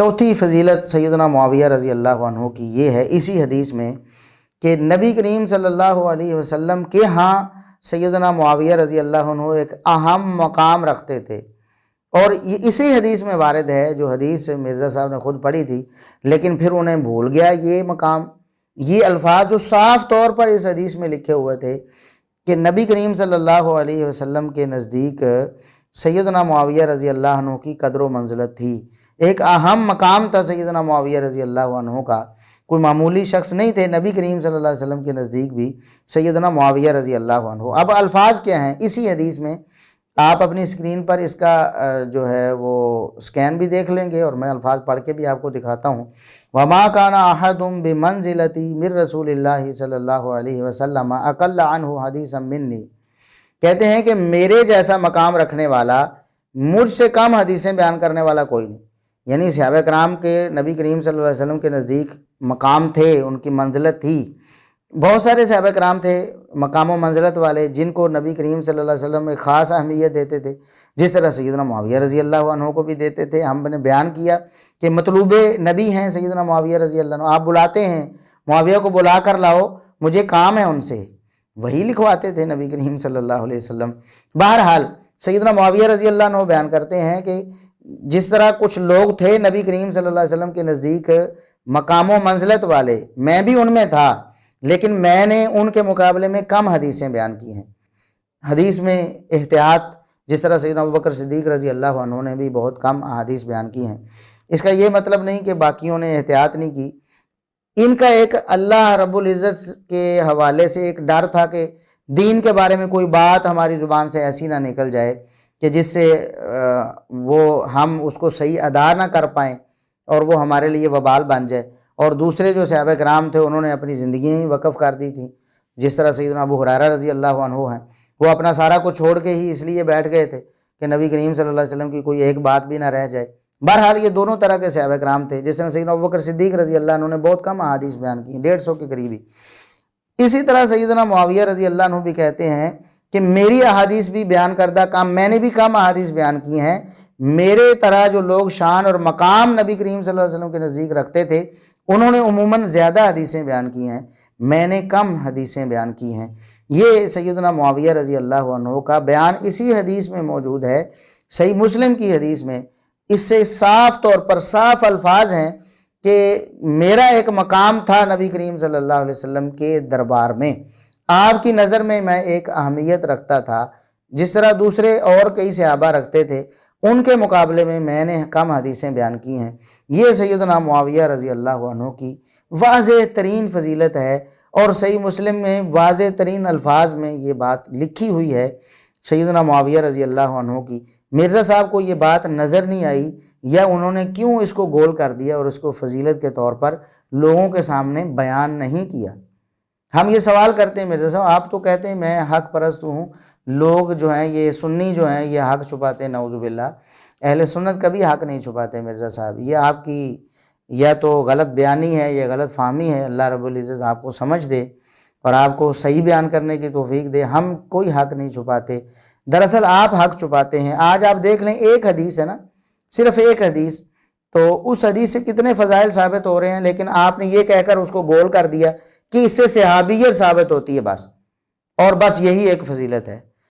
چوتھی فضیلت سیدنا معاویہ رضی اللہ عنہ کی یہ ہے اسی حدیث میں کہ نبی کریم صلی اللہ علیہ وسلم کے ہاں سیدنا معاویہ رضی اللہ عنہ ایک اہم مقام رکھتے تھے، اور یہ اسی حدیث میں وارد ہے جو حدیث مرزا صاحب نے خود پڑھی تھی، لیکن پھر انہیں بھول گیا یہ مقام، یہ الفاظ جو صاف طور پر اس حدیث میں لکھے ہوئے تھے کہ نبی کریم صلی اللہ علیہ وسلم کے نزدیک سیدنا معاویہ رضی اللہ عنہ کی قدر و منزلت تھی، ایک اہم مقام تھا سیدنا معاویہ رضی اللہ عنہ کا، کوئی معمولی شخص نہیں تھے، نبی کریم صلی اللہ علیہ وسلم کے نزدیک بھی سیدنا معاویہ رضی اللہ عنہ۔ اب الفاظ کیا ہیں اسی حدیث میں، آپ اپنی اسکرین پر اس کا جو ہے وہ سکین بھی دیکھ لیں گے، اور میں الفاظ پڑھ کے بھی آپ کو دکھاتا ہوں۔ وَمَا كَانَ أَحَدٌ بِمَنزِلَتِي مِن رسول اللہ صلی اللہ علیہ وسلم أَقَلَّ عَنْهُ حَدِيثًا مِنِّي، کہتے ہیں کہ میرے جیسا مقام رکھنے والا، مجھ سے کم حدیثیں بیان کرنے والا کوئی نہیں، یعنی صحابہ کرام کے نبی کریم صلی اللہ علیہ وسلم کے نزدیک مقام تھے، ان کی منزلت تھی۔ بہت سارے صحابہ کرام تھے مقام و منزلت والے جن کو نبی کریم صلی اللہ علیہ وسلم ایک خاص اہمیت دیتے تھے، جس طرح سیدنا معاویہ رضی اللہ عنہ کو بھی دیتے تھے۔ ہم نے بیان کیا کہ مطلوب نبی ہیں سیدنا معاویہ رضی اللہ عنہ، آپ بلاتے ہیں معاویہ کو، بلا کر لاؤ مجھے کام ہے ان سے، وہی لکھواتے تھے نبی کریم صلی اللہ علیہ وسلم۔ بہرحال سیدنا معاویہ رضی اللہ عنہ بیان کرتے ہیں کہ جس طرح کچھ لوگ تھے نبی کریم صلی اللہ علیہ وسلم کے نزدیک مقام و منزلت والے، میں بھی ان میں تھا، لیکن میں نے ان کے مقابلے میں کم حدیثیں بیان کی ہیں۔ حدیث میں احتیاط، جس طرح سیدنا ابوبکر صدیق رضی اللہ عنہ نے بھی بہت کم احادیث بیان کی ہیں، اس کا یہ مطلب نہیں کہ باقیوں نے احتیاط نہیں کی، ان کا ایک اللہ رب العزت کے حوالے سے ایک ڈر تھا کہ دین کے بارے میں کوئی بات ہماری زبان سے ایسی نہ نکل جائے کہ جس سے وہ ہم اس کو صحیح ادا نہ کر پائیں اور وہ ہمارے لیے وبال بن جائے۔ اور دوسرے جو صحابہ کرام تھے انہوں نے اپنی زندگیاں ہی وقف کر دی تھیں، جس طرح سیدنا ابو ہریرہ رضی اللہ عنہ ہیں، وہ اپنا سارا کچھ چھوڑ کے ہی اس لیے بیٹھ گئے تھے کہ نبی کریم صلی اللہ علیہ وسلم کی کوئی ایک بات بھی نہ رہ جائے۔ بہرحال یہ دونوں طرح کے صحابہ کرام تھے، جس طرح سیدنا ابوبکر صدیق رضی اللہ عنہ نے بہت کم احادیث بیان کی، 150 کے قریب ہی۔ اسی طرح سیدنا معاویہ رضی اللہ عنہ بھی کہتے ہیں کہ میری احادیث بھی بیان کردہ کم، میں نے بھی کم احادیث بیان کی ہیں، میرے طرح جو لوگ شان اور مقام نبی کریم صلی اللہ علیہ وسلم کے نزدیک رکھتے تھے انہوں نے عموماً زیادہ حدیثیں بیان کی ہیں، میں نے کم حدیثیں بیان کی ہیں۔ یہ سیدنا معاویہ رضی اللہ عنہ کا بیان اسی حدیث میں موجود ہے، صحیح مسلم کی حدیث میں، اس سے صاف طور پر صاف الفاظ ہیں کہ میرا ایک مقام تھا نبی کریم صلی اللہ علیہ وسلم کے دربار میں، آپ کی نظر میں میں ایک اہمیت رکھتا تھا، جس طرح دوسرے اور کئی صحابہ رکھتے تھے، ان کے مقابلے میں نے کم حدیثیں بیان کی ہیں۔ یہ سیدنا معاویہ رضی اللہ عنہ کی واضح ترین فضیلت ہے، اور صحیح مسلم میں واضح ترین الفاظ میں یہ بات لکھی ہوئی ہے سیدنا معاویہ رضی اللہ عنہ کی۔ مرزا صاحب کو یہ بات نظر نہیں آئی، یا انہوں نے کیوں اس کو گول کر دیا اور اس کو فضیلت کے طور پر لوگوں کے سامنے بیان نہیں کیا؟ ہم یہ سوال کرتے ہیں مرزا صاحب، آپ تو کہتے ہیں میں حق پرست ہوں، لوگ جو ہیں یہ سنی جو ہیں یہ حق چھپاتے ہیں، نعوذ باللہ، اہل سنت کبھی حق نہیں چھپاتے مرزا صاحب، یہ آپ کی یا تو غلط بیانی ہے یا غلط فہمی ہے، اللہ رب العزت آپ کو سمجھ دے اور آپ کو صحیح بیان کرنے کی توفیق دے، ہم کوئی حق نہیں چھپاتے، دراصل آپ حق چھپاتے ہیں۔ آج آپ دیکھ لیں ایک حدیث ہے نا، صرف ایک حدیث، تو اس حدیث سے کتنے فضائل ثابت ہو رہے ہیں، لیکن آپ نے یہ کہہ کر اس کو گول کر دیا کہ اس سے صحابیت ثابت ہوتی ہے بس، اور بس یہی ایک فضیلت ہے۔